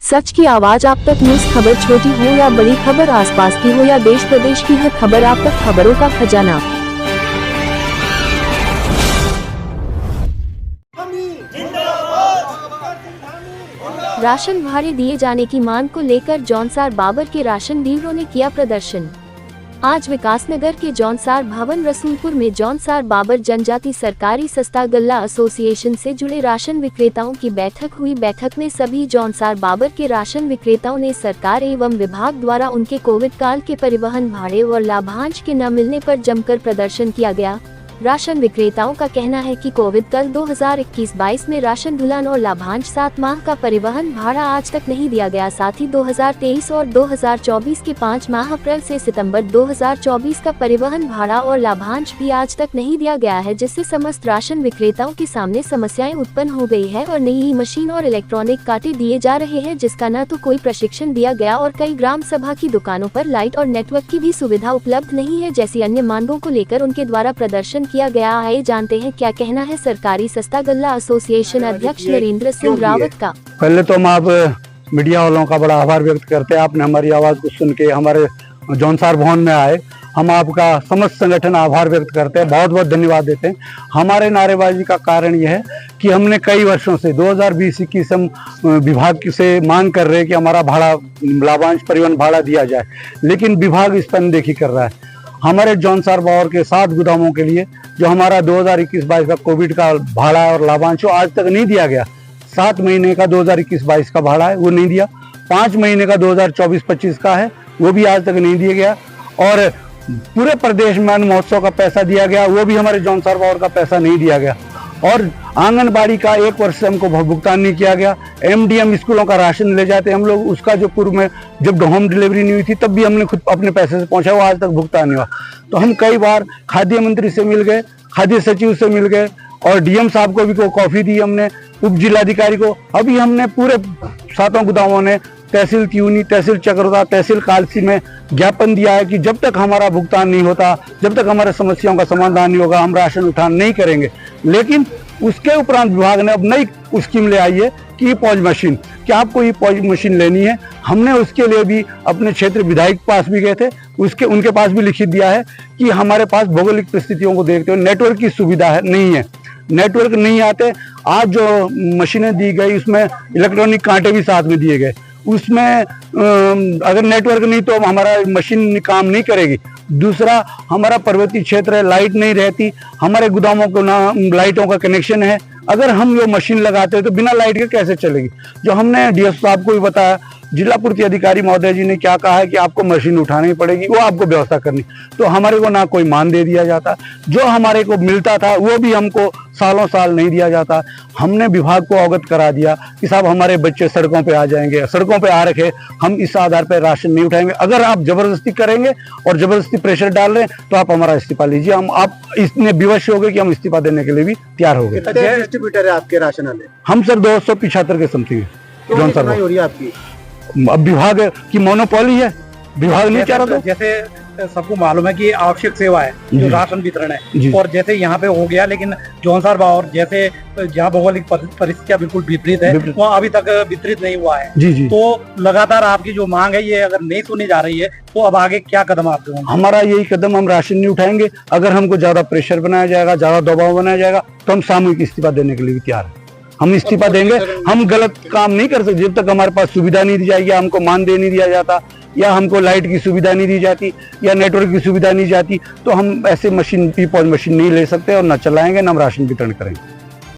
सच की आवाज आप तक। न्यूज खबर छोटी हो या बड़ी खबर, आसपास की हो या देश प्रदेश की, हर खबर आप तक। खबरों का खजाना। राशन भाड़े दिए जाने की मांग को लेकर जौनसार बाबर के राशन डीलरों ने किया प्रदर्शन। आज विकासनगर के जौनसार भवन रसूलपुर में जौनसार बाबर जनजाति सरकारी सस्ता गल्ला एसोसिएशन से जुड़े राशन विक्रेताओं की बैठक हुई। बैठक में सभी जौनसार बाबर के राशन विक्रेताओं ने सरकार एवं विभाग द्वारा उनके कोविड काल के परिवहन भाड़े और लाभांश के न मिलने पर जमकर प्रदर्शन किया गया। राशन विक्रेताओं का कहना है कि कोविड काल 2021-22 में राशन ढुलान और लाभांश 7 माह का परिवहन भाड़ा आज तक नहीं दिया गया। साथ ही 2023 और 2024 के 5 माह अप्रैल से सितंबर 2024 का परिवहन भाड़ा और लाभांश भी आज तक नहीं दिया गया है, जिससे समस्त राशन विक्रेताओं के सामने समस्याएं उत्पन्न हो गई है और नई मशीन और इलेक्ट्रॉनिक कांटे दिए जा रहे हैं, जिसका न तो कोई प्रशिक्षण दिया गया और कई ग्राम सभा की दुकानों पर लाइट और नेटवर्क की भी सुविधा उपलब्ध नहीं है, जैसी अन्य मांगों को लेकर उनके द्वारा प्रदर्शन किया गया। आइए जानते हैं क्या कहना है सरकारी सस्ता गल्ला एसोसिएशन अध्यक्ष नरेंद्र सिंह रावत का। पहले तो हम आप मीडिया वालों का बड़ा आभार व्यक्त करते हैं, आपने हमारी आवाज को सुन के हमारे जौनसार भवन में आए। हम आपका समस्त संगठन आभार व्यक्त करते हैं, बहुत बहुत धन्यवाद देते हैं। हमारे नारेबाजी का कारण यह है कि हमने कई वर्षों से 2020-21 हम विभाग से मांग कर रहे हैं कि हमारा भाड़ा लाभांश परिवहन भाड़ा दिया जाए, लेकिन विभाग इस पर अनदेखी कर रहा है। हमारे जौनसार बावर के 7 गोदामों के लिए जो हमारा 2021-22 का कोविड का भाड़ा और लाभांश आज तक नहीं दिया गया। 7 महीने का 2021-22 का भाड़ा है वो नहीं दिया, 5 महीने का 2024-25 का है वो भी आज तक नहीं दिया गया, और पूरे प्रदेश में अन्न महोत्सव का पैसा दिया गया वो भी हमारे जौनसार बावर का पैसा नहीं दिया गया, और आंगनबाड़ी का 1 वर्ष से हमको भुगतान नहीं किया गया। MDM स्कूलों का राशन ले जाते हम लोग, उसका जो पूर्व में जब होम डिलीवरी नहीं हुई थी तब भी हमने खुद अपने पैसे से पहुंचा, वो आज तक भुगतान नहीं हुआ। तो हम कई बार खाद्य मंत्री से मिल गए, खाद्य सचिव से मिल गए, और DM साहब को भी को कॉफी दी हमने, उप जिलाधिकारी को। अभी हमने पूरे 7 गोदामों ने तहसील त्यूनी, तहसील चक्रोदा, तहसील कालसी में ज्ञापन दिया है कि जब तक हमारा भुगतान नहीं होता, जब तक हमारे समस्याओं का समाधान नहीं होगा, हम राशन उठान नहीं करेंगे। लेकिन उसके उपरांत विभाग ने अब नई स्कीम ले आई है कि पॉज मशीन, कि आपको ये पॉज मशीन लेनी है। हमने उसके लिए भी अपने क्षेत्र विधायक के पास भी गए थे, उनके पास भी लिखित दिया है कि हमारे पास भौगोलिक परिस्थितियों को देखते हुए नेटवर्क की सुविधा नहीं है, नेटवर्क नहीं आते। आज जो मशीनें दी गई उसमें इलेक्ट्रॉनिक कांटे भी साथ में दिए गए, उसमें अगर नेटवर्क नहीं तो हमारा मशीन काम नहीं करेगी। दूसरा, हमारा पर्वतीय क्षेत्र है, लाइट नहीं रहती, हमारे गोदामों को ना लाइटों का कनेक्शन है। अगर हम ये मशीन लगाते हैं तो बिना लाइट के कैसे चलेगी। जो हमने DF साहब को भी बताया, जिला पूर्ति अधिकारी महोदय जी ने क्या कहा है कि आपको मशीन उठानी पड़ेगी, वो आपको व्यवस्था करनी। तो हमारे को ना कोई मान दे दिया जाता, जो हमारे को मिलता था वो भी हमको सालों साल नहीं दिया जाता। हमने विभाग को अवगत करा दिया कि साहब हमारे बच्चे सड़कों पे आ जाएंगे, सड़कों पे आ रखे, हम इस आधार पर राशन नहीं उठाएंगे। अगर आप जबरदस्ती करेंगे और जबरदस्ती प्रेशर डाल रहे हैं तो आप हमारा इस्तीफा लीजिए। हम आप इतने विवश हो गए कि हम इस्तीफा देने के लिए भी तैयार हो गए। डिस्ट्रीब्यूटर है आपके राशन वाले? हम सर 275 के समथिंग हो रही है आपकी। अब विभाग की मोनोपोली है, विभाग नहीं चाह रहा। तो जैसे सबको मालूम है कि आवश्यक सेवा है जो राशन वितरण है, और जैसे यहाँ पे हो गया, लेकिन जौनसार बावर जैसे जहाँ भौगोलिक परिस्थितियाँ बिल्कुल विपरीत है वहाँ अभी तक वितरित नहीं हुआ है। जी। तो लगातार आपकी जो मांग है ये अगर नहीं सुनी जा रही है तो अब आगे क्या कदम आप लेंगे? हमारा यही कदम, हम राशन नहीं उठाएंगे। अगर हमको ज्यादा प्रेशर बनाया जाएगा, ज्यादा दबाव बनाया जाएगा तो हम सामूहिक इस्तीफा देने के लिए भी तैयार है। हम इस्तीफा देंगे। हम गलत काम नहीं कर सकते जब तक हमारे पास सुविधा नहीं दी जाएगी, हमको मानदेय नहीं दिया जाता, या हमको लाइट की सुविधा नहीं दी जाती, या नेटवर्क की सुविधा नहीं जाती, तो हम ऐसे मशीन पॉज मशीन नहीं ले सकते और ना चलाएंगे, ना हम राशन वितरण करेंगे।